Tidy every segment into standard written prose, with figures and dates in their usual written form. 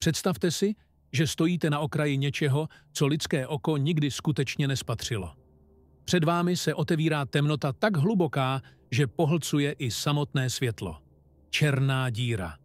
Představte si, že stojíte na okraji něčeho, co lidské oko nikdy skutečně nespatřilo. Před vámi se otevírá temnota tak hluboká, že pohlcuje i samotné světlo. Černá díra.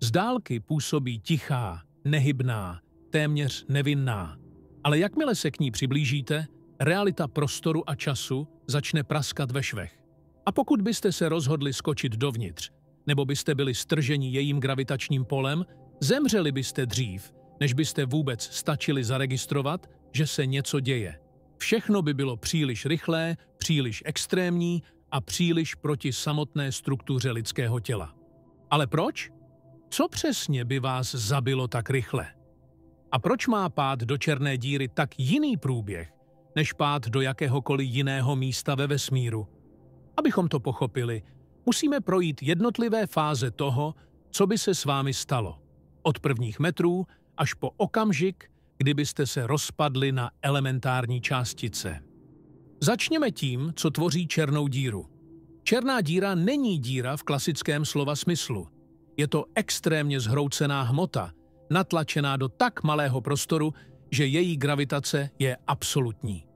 Z dálky působí tichá, nehybná, téměř nevinná. Ale jakmile se k ní přiblížíte, realita prostoru a času začne praskat ve švech. A pokud byste se rozhodli skočit dovnitř, nebo byste byli strženi jejím gravitačním polem, zemřeli byste dřív, než byste vůbec stačili zaregistrovat, že se něco děje. Všechno by bylo příliš rychlé, příliš extrémní a příliš proti samotné struktuře lidského těla. Ale proč? Co přesně by vás zabilo tak rychle? A proč má pád do černé díry tak jiný průběh, než pád do jakéhokoliv jiného místa ve vesmíru? Abychom to pochopili, musíme projít jednotlivé fáze toho, co by se s vámi stalo. Od prvních metrů až po okamžik, kdybyste se rozpadli na elementární částice. Začněme tím, co tvoří černou díru. Černá díra není díra v klasickém slova smyslu. Je to extrémně zhroucená hmota, natlačená do tak malého prostoru, že její gravitace je absolutní.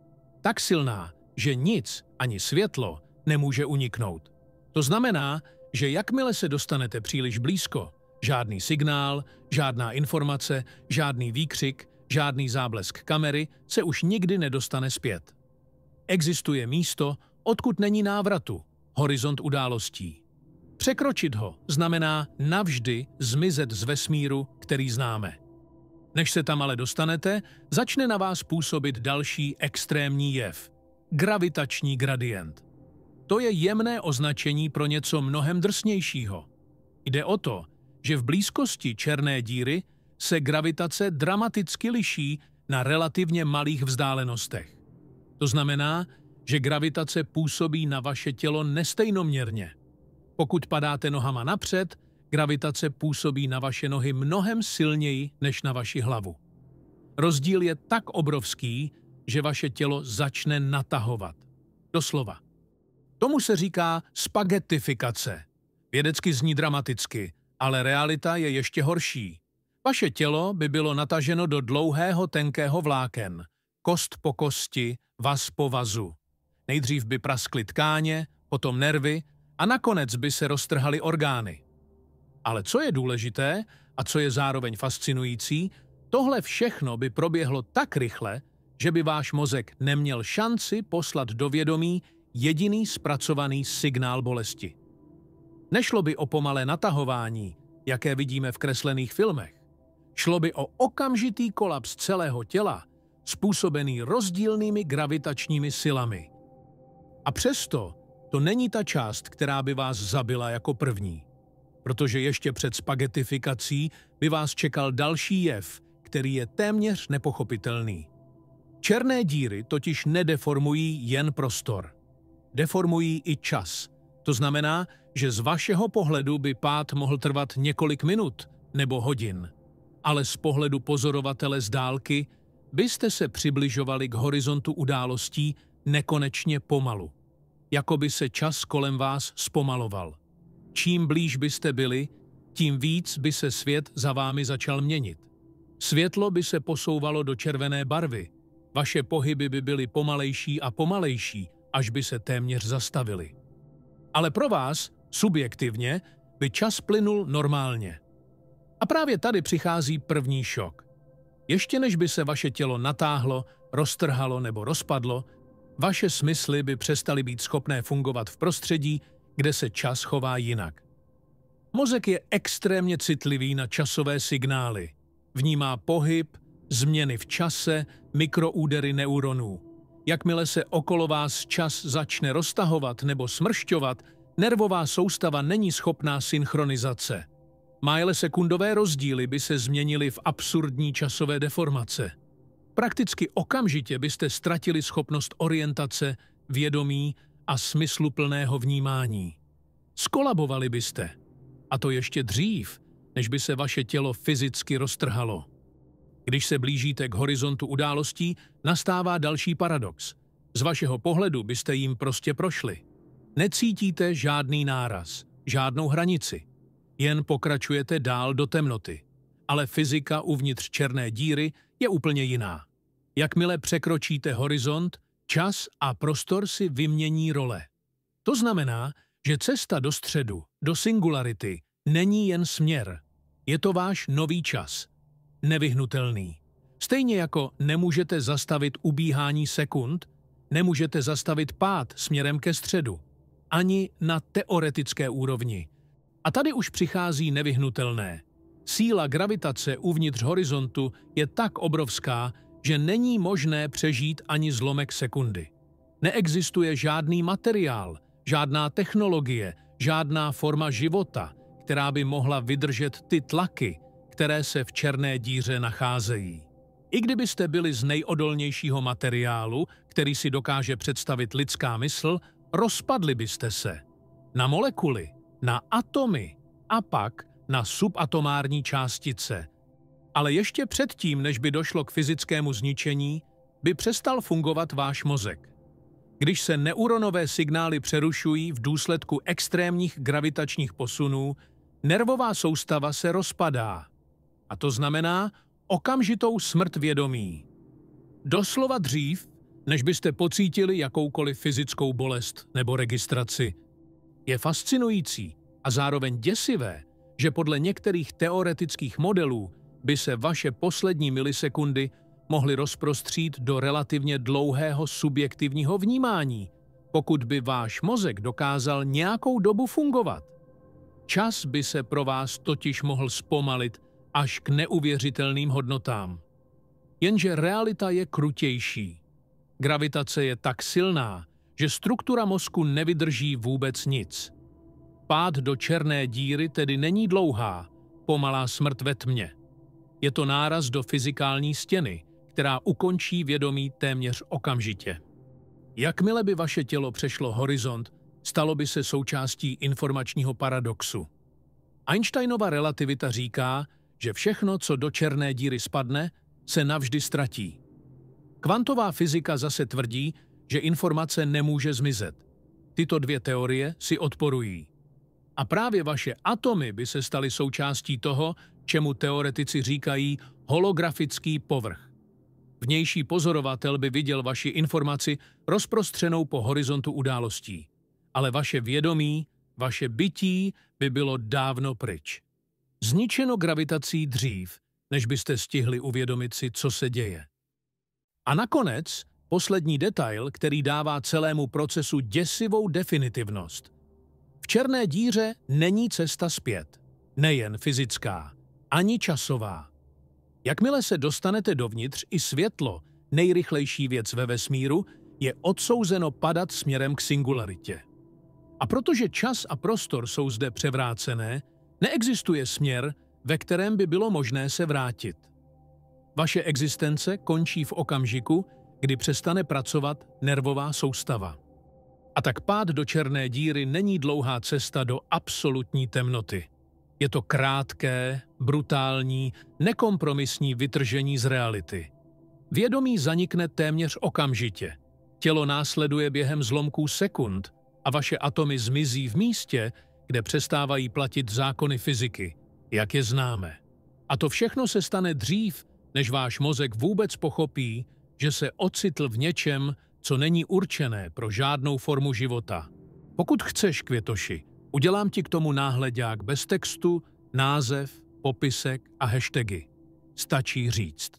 Tak silná, že nic, ani světlo, nemůže uniknout. To znamená, že jakmile se dostanete příliš blízko, žádný signál, žádná informace, žádný výkřik, žádný záblesk kamery se už nikdy nedostane zpět. Existuje místo, odkud není návratu, horizont událostí. Překročit ho znamená navždy zmizet z vesmíru, který známe. Než se tam ale dostanete, začne na vás působit další extrémní jev – gravitační gradient. To je jemné označení pro něco mnohem drsnějšího. Jde o to, že v blízkosti černé díry se gravitace dramaticky liší na relativně malých vzdálenostech. To znamená, že gravitace působí na vaše tělo nestejnoměrně. Pokud padáte nohama napřed, gravitace působí na vaše nohy mnohem silněji než na vaši hlavu. Rozdíl je tak obrovský, že vaše tělo začne natahovat. Doslova. Tomu se říká spagetifikace. Vědecky zní dramaticky, ale realita je ještě horší. Vaše tělo by bylo nataženo do dlouhého tenkého vláken, kost po kosti, vaz po vazu. Nejdřív by praskly tkáně, potom nervy a nakonec by se roztrhaly orgány. Ale co je důležité a co je zároveň fascinující, tohle všechno by proběhlo tak rychle, že by váš mozek neměl šanci poslat do vědomí jediný zpracovaný signál bolesti. Nešlo by o pomalé natahování, jaké vidíme v kreslených filmech. Šlo by o okamžitý kolaps celého těla, způsobený rozdílnými gravitačními silami. A přesto to není ta část, která by vás zabila jako první. Protože ještě před spagetifikací by vás čekal další jev, který je téměř nepochopitelný. Černé díry totiž nedeformují jen prostor. Deformují i čas. To znamená, že z vašeho pohledu by pád mohl trvat několik minut nebo hodin. Ale z pohledu pozorovatele z dálky byste se přibližovali k horizontu událostí nekonečně pomalu. Jako by se čas kolem vás zpomaloval. Čím blíž byste byli, tím víc by se svět za vámi začal měnit. Světlo by se posouvalo do červené barvy. Vaše pohyby by byly pomalejší a pomalejší, až by se téměř zastavily. Ale pro vás, subjektivně, by čas plynul normálně. A právě tady přichází první šok. Ještě než by se vaše tělo natáhlo, roztrhalo nebo rozpadlo, vaše smysly by přestaly být schopné fungovat v prostředí, kde se čas chová jinak. Mozek je extrémně citlivý na časové signály. Vnímá pohyb, změny v čase, mikroúdery neuronů. Jakmile se okolo vás čas začne roztahovat nebo smršťovat, nervová soustava není schopná synchronizace. Milisekundové rozdíly by se změnily v absurdní časové deformace. Prakticky okamžitě byste ztratili schopnost orientace, vědomí a smysluplného vnímání. Skolabovali byste. A to ještě dřív, než by se vaše tělo fyzicky roztrhalo. Když se blížíte k horizontu událostí, nastává další paradox. Z vašeho pohledu byste jim prostě prošli. Necítíte žádný náraz, žádnou hranici. Jen pokračujete dál do temnoty. ale fyzika uvnitř černé díry je úplně jiná. Jakmile překročíte horizont, čas a prostor si vymění role. To znamená, že cesta do středu, do singularity, není jen směr. Je to váš nový čas. Nevyhnutelný. Stejně jako nemůžete zastavit ubíhání sekund, nemůžete zastavit pád směrem ke středu. Ani na teoretické úrovni. A tady už přichází nevyhnutelné. Síla gravitace uvnitř horizontu je tak obrovská, že není možné přežít ani zlomek sekundy. Neexistuje žádný materiál, žádná technologie, žádná forma života, která by mohla vydržet ty tlaky, které se v černé díře nacházejí. I kdybyste byli z nejodolnějšího materiálu, který si dokáže představit lidská mysl, rozpadli byste se na molekuly, na atomy a pak na subatomární částice. Ale ještě předtím, než by došlo k fyzickému zničení, by přestal fungovat váš mozek. Když se neuronové signály přerušují v důsledku extrémních gravitačních posunů, nervová soustava se rozpadá. A to znamená okamžitou smrt vědomí. Doslova dřív, než byste pocítili jakoukoliv fyzickou bolest nebo registraci. Je fascinující a zároveň děsivé, že podle některých teoretických modelů by se vaše poslední milisekundy mohly rozprostřít do relativně dlouhého subjektivního vnímání, pokud by váš mozek dokázal nějakou dobu fungovat. Čas by se pro vás totiž mohl zpomalit až k neuvěřitelným hodnotám. Jenže realita je krutější. Gravitace je tak silná, že struktura mozku nevydrží vůbec nic. Pád do černé díry tedy není dlouhá, pomalá smrt ve tmě. Je to náraz do fyzikální stěny, která ukončí vědomí téměř okamžitě. Jakmile by vaše tělo přešlo horizont, stalo by se součástí informačního paradoxu. Einsteinova relativita říká, že všechno, co do černé díry spadne, se navždy ztratí. Kvantová fyzika zase tvrdí, že informace nemůže zmizet. Tyto dvě teorie si odporují. A právě vaše atomy by se staly součástí toho, čemu teoretici říkají holografický povrch. Vnější pozorovatel by viděl vaši informaci rozprostřenou po horizontu událostí. Ale vaše vědomí, vaše bytí by bylo dávno pryč. Zničeno gravitací dřív, než byste stihli uvědomit si, co se děje. A nakonec poslední detail, který dává celému procesu děsivou definitivnost. V černé díře není cesta zpět, nejen fyzická, ani časová. Jakmile se dostanete dovnitř, i světlo, nejrychlejší věc ve vesmíru, je odsouzeno padat směrem k singularitě. A protože čas a prostor jsou zde převrácené, neexistuje směr, ve kterém by bylo možné se vrátit. Vaše existence končí v okamžiku, kdy přestane pracovat nervová soustava. A tak pád do černé díry není dlouhá cesta do absolutní temnoty. Je to krátké, brutální, nekompromisní vytržení z reality. Vědomí zanikne téměř okamžitě. Tělo následuje během zlomků sekund a vaše atomy zmizí v místě, kde přestávají platit zákony fyziky, jak je známe. A to všechno se stane dřív, než váš mozek vůbec pochopí, že se ocitl v něčem, co není určené pro žádnou formu života. Pokud chceš, Květoši, udělám ti k tomu náhleďák bez textu, název, popisek a hashtagy. Stačí říct.